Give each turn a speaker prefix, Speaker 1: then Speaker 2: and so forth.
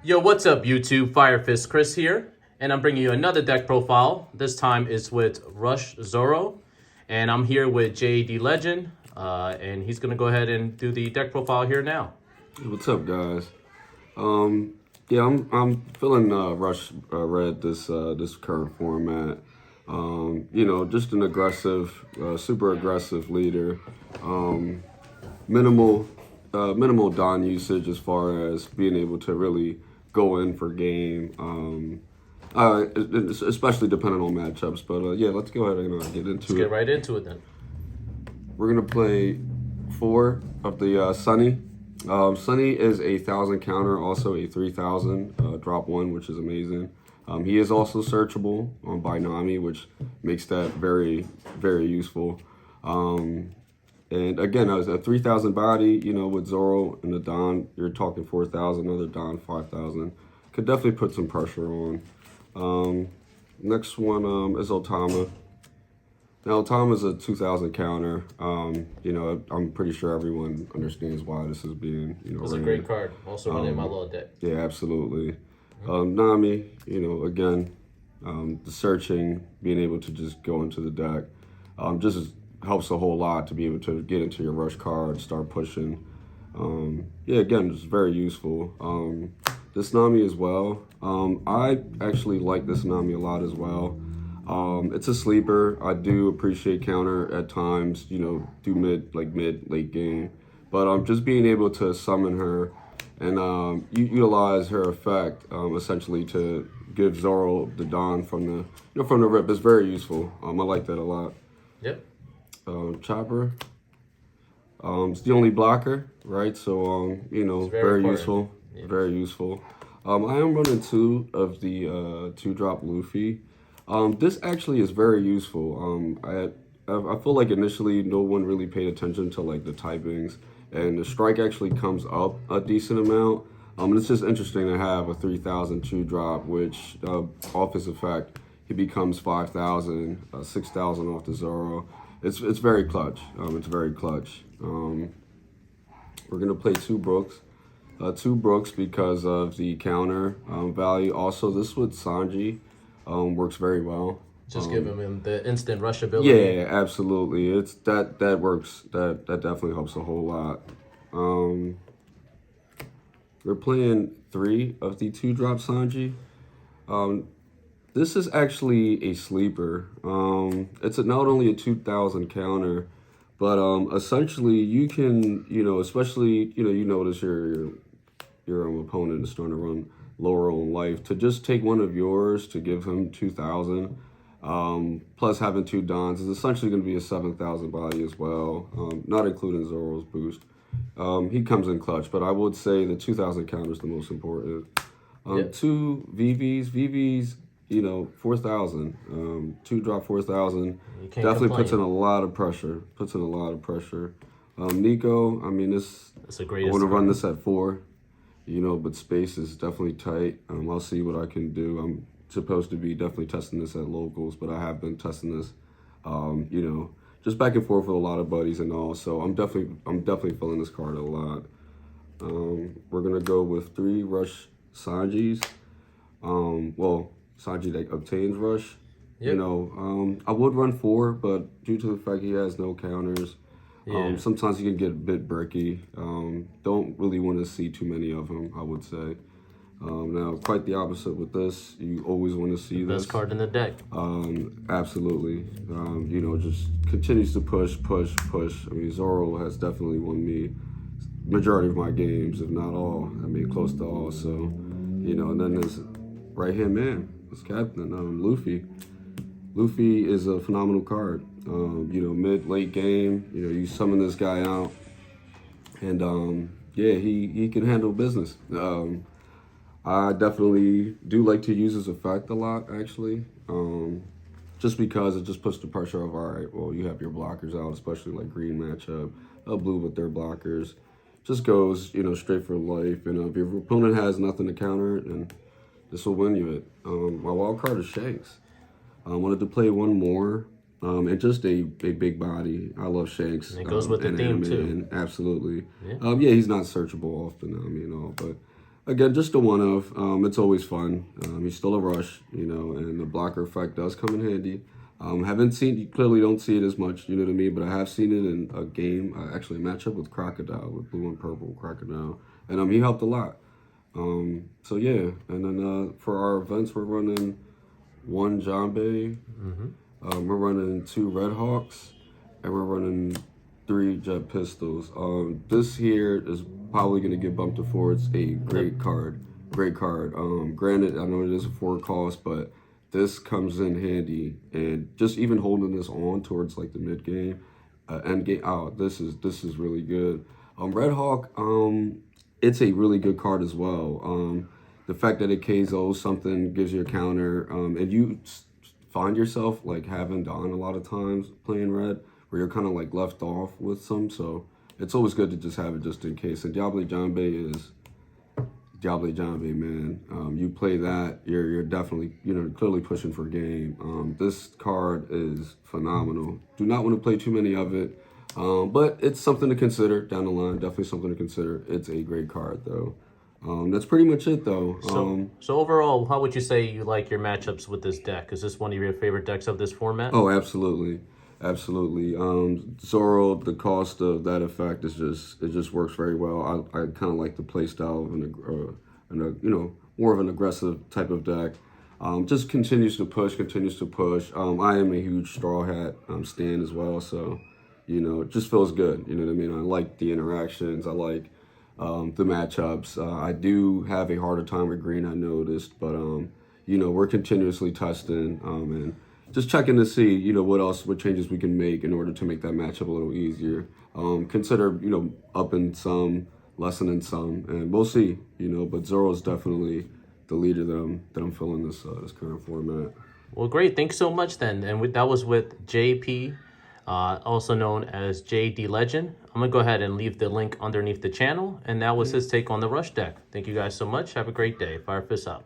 Speaker 1: Yo, what's up, YouTube? Firefist Chris here, and I'm bringing you another deck profile. This time it's with Rush Zoro, and I'm here with JD Legend, and he's gonna go ahead and do the deck profile here now.
Speaker 2: What's up, guys? Um, yeah, I'm feeling Rush Red this current format. Just an aggressive, super aggressive leader. Um, minimal minimal Don usage as far as being able to really go in for game. Especially depending on matchups. But yeah, let's go ahead and get into
Speaker 1: Let's get right into it then.
Speaker 2: We're gonna play 4 of the Sunny. Sunny is a 1,000 counter, also a 3,000 drop 1, which is amazing. He is also searchable by Nami, which makes that very, very useful. And again, as a 3,000 body, with Zoro and the Don, you're talking 4,000, another Don 5,000. Could definitely put some pressure on. Next one is Otama. Now, Otama is a 2,000 counter. I'm pretty sure everyone understands why this is being,
Speaker 1: It's a great card. Also running in my little deck.
Speaker 2: Yeah, absolutely. Nami, again, the searching, being able to just go into the deck, just helps a whole lot to be able to get into your rush card, start pushing. Again, it's very useful. This Nami as well. I actually like this Nami a lot as well. It's a sleeper. I do appreciate counter at times, do mid, late game. But just being able to summon her and utilize her effect essentially to give Zoro the Dawn from the rip is very useful. I like that a lot.
Speaker 1: Yep.
Speaker 2: Chopper. It's the only blocker, right? So very useful.
Speaker 1: Yeah.
Speaker 2: Very useful. I am running 2 of the 2-drop Luffy. This actually is very useful. I feel like initially no one really paid attention to the typings, and the strike actually comes up a decent amount. It's just interesting to have a 3,000 2-drop, which off his effect he becomes 5,000, 6,000 off the Zoro. It's very clutch. It's very clutch. We're gonna play 2 Brooks. 2 Brooks because of the counter value. Also, this with Sanji works very well.
Speaker 1: Just give him the instant rush ability.
Speaker 2: Yeah, absolutely. It's that works. That definitely helps a whole lot. We're playing 3 of the 2-drop Sanji. This is actually a sleeper. It's not only a 2,000 counter, but essentially you can, especially you notice your opponent is starting to run lower on life, to just take one of yours to give him 2,000. Plus having 2 Dons is essentially going to be a 7,000 body as well, not including Zoro's boost. He comes in clutch, but I would say the 2,000 counter is the most important. 2 VVs, 4,000. 2-drop 4,000 definitely puts in a lot of pressure. Nico,
Speaker 1: That's a great.
Speaker 2: I want to run this at 4. But space is definitely tight. I'll see what I can do. I'm supposed to be definitely testing this at locals, but I have been testing this, just back and forth with a lot of buddies and all. So I'm definitely feeling this card a lot. We're gonna go with 3 Rush Sanjis. Sanji that obtains Rush.
Speaker 1: Yep.
Speaker 2: I would run 4, but due to the fact he has no counters. Sometimes you can get a bit bricky. Don't really want to see too many of them, I would say. Now, quite the opposite with this. You always want to see this.
Speaker 1: Best card in the deck.
Speaker 2: Absolutely. Just continues to push. Zoro has definitely won me majority of my games, if not all. Close to all. So, and then there's right-hand man, his captain, Luffy. Luffy is a phenomenal card. Late game, you summon this guy out, and he can handle business. I definitely do like to use his effect a lot, actually, just because it just puts the pressure of, all right, well, you have your blockers out, especially green matchup, blue with their blockers, just goes, straight for life. And if your opponent has nothing to counter it, then this will win you it. My wild card is Shanks. I wanted to play one more. And just a big body. I love Shanks.
Speaker 1: And it goes with the theme too.
Speaker 2: Absolutely.
Speaker 1: Yeah.
Speaker 2: He's not searchable often, but Again, just a one of. It's always fun. He's still a rush, you know, and the blocker effect does come in handy. Haven't seen, you clearly don't see it as much, you know what I mean? But I have seen it in a game, actually a matchup with Crocodile, with blue and purple Crocodile, and he helped a lot. So yeah, and then for our events, we're running one Jambe, we're running two Red Hawks, and we're running three Jet Pistols. This here is probably going to get bumped to four. It's a great card. Great card. Granted, I know it is a 4 cost, but this comes in handy. And just even holding this on towards like the mid game, end game. Oh, this is really good. Red Hawk. It's a really good card as well. The fact that it KOs something, gives you a counter, and you find yourself like having Don a lot of times playing red, where you're kind of like left off with some. So it's always good to just have it just in case. And Diable Jambe is Diable Jambe, man. You play that, you're definitely, you know, clearly pushing for game. This card is phenomenal. Do not want to play too many of it, but it's something to consider down the line. Definitely something to consider. It's a great card though. That's pretty much it though.
Speaker 1: So overall, how would you say you like your matchups with this deck? Is this one of your favorite decks of this format?
Speaker 2: Oh, absolutely. Absolutely. Zoro, the cost of that effect is just, it just works very well. I kind of like the play style of you know, more of an aggressive type of deck. Just continues to push. I am a huge Straw Hat stan as well, so, you know, it just feels good. You know what I mean? I like the interactions. I like the matchups. I do have a harder time with green, I noticed, but, you know, we're continuously testing and just checking to see, you know, what changes we can make in order to make that matchup a little easier. Consider, you know, upping some, lessening some, and we'll see, you know, but Zoro is definitely the leader that I'm feeling this current format.
Speaker 1: Well, great. Thanks so much then. And that was with JP, also known as JD Legend. I'm going to go ahead and leave the link underneath the channel. And that was his take on the Rush deck. Thank you guys so much. Have a great day. Fire Fist out.